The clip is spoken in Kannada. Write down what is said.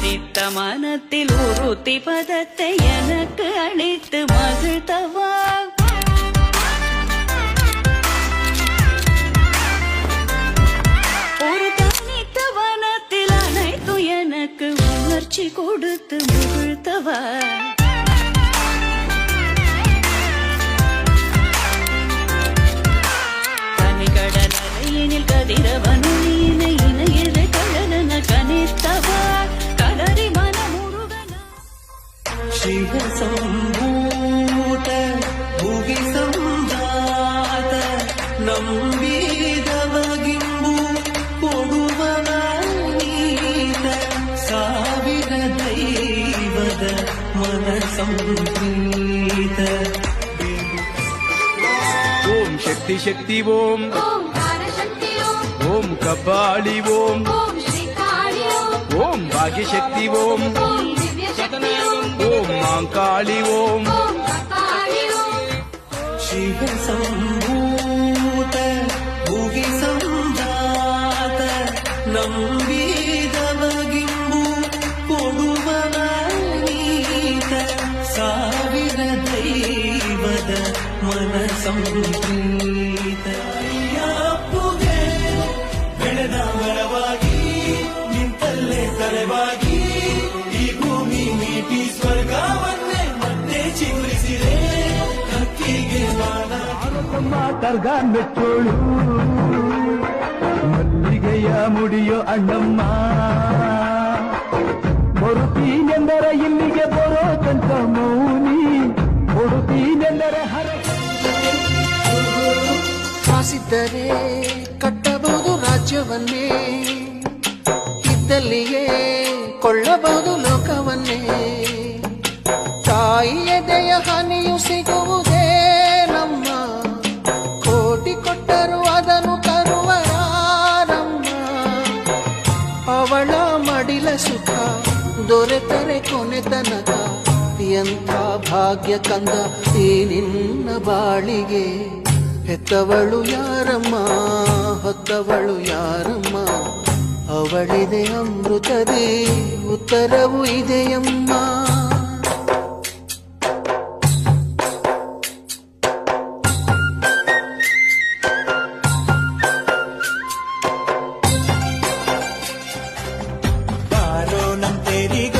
பதித்த மனத்தில் உறுத்தி பதத்தை எனக்கு அளித்து மகிழ்த்தவா. ஒரு தனித்த வனத்தில் அனைத்தும் எனக்கு உணர்ச்சி கொடுத்து மகிழ்த்தவா. தனிகடலையினில் கதிரவனுயினை இணையதை கடலன கனித்தவா. கலரி மனமுருகன ಶಿವ ಸಂಭೂತ ಭುವಿ ಸಂಜಾತ ನಂಬಿದವಗಿಂಬು ಕೊಡುವನ ನೀತ ಸಾವಿರ ದೈವದ ಮನ ಸಂಪ್ರೀತ. ಓಂ ಶಕ್ತಿ ಶಕ್ತಿ ಓಂ ಓಂ ಕಪಾಳಿ ಓಂ ಓಂ ಭಾಗ್ಯಶಕ್ತಿ ಓಂ ಓಂ ಮಾಂಕಾಳಿ ಓಂ. ಶಿವ ಸಂಭೂತ ಭುವಿ ಸಂಜಾತ ನಂಬಿದವಗಿಂಬು ಕೊಡುವನ ನೀತ ಸಾವಿರ ದೈವದ ಮನ ಸಂಪ್ರೀತ. ಅಪ್ಪುಗೆ ಬೆಳೆದ ಮರವಾಗಿ ನಿಂತಲ್ಲೇ ತಲೆವಾಗಿ ಈ ಭೂಮಿ ಮೀಟಿ ಸ್ವರ್ಗವನ್ನೇ ಮತ್ತೆ ಚಿಗುರಿಸಿದೆ ಹಕ್ಕಿಗೆ ಮಾನ. ಕರ್ಗ ಮೆಚ್ಚೋಳು ಮಲ್ಲಿಗೆಯ ಮುಡಿಯೋ ಅಣ್ಣಮ್ಮ ಬರುತ್ತೀನೆಂದರೆ ಇಲ್ಲಿಗೆ ಬರೋ ತನಕ ಮೌನಿ ಕೊಡುತ್ತೀನೆಂದರೆ ಹರ. ಕಾಸಿದ್ದರೆ ಕಟ್ಟಬಹುದು ರಾಜ್ಯವನ್ನೇ, ಇದ್ದಲ್ಲಿಯೇ ಕೊಳ್ಳಬಹುದು ಲೋಕವನ್ನೇ. ತಾಯಿಯ ದಯ ಹಾನಿಯು ಸಿಗುವುದೇ ನಮ್ಮ, ಕೋಟಿ ಕೊಟ್ಟರು ಅದನ್ನು ತರುವರಾರಮ್ಮ. ಅವಳ ಮಡಿಲ ಸುಖ ದೊರೆತರೆ ಕೊನೆ ತನಕ, ಎಂಥ ಭಾಗ್ಯ ಕಂದ ಈ ನಿನ್ನ ಬಾಳಿಗೆ. ಹೆತ್ತವಳು ಯಾರಮ್ಮ ಹೊತ್ತವಳು ಯಾರಮ್ಮ, ಅವಳಿದೆ ಅಮೃತದೇ ಉತ್ತರವು ಇದೆಯಮ್ಮ. ಬಾರೋ ನಮ್ ತೇರಿಗೆ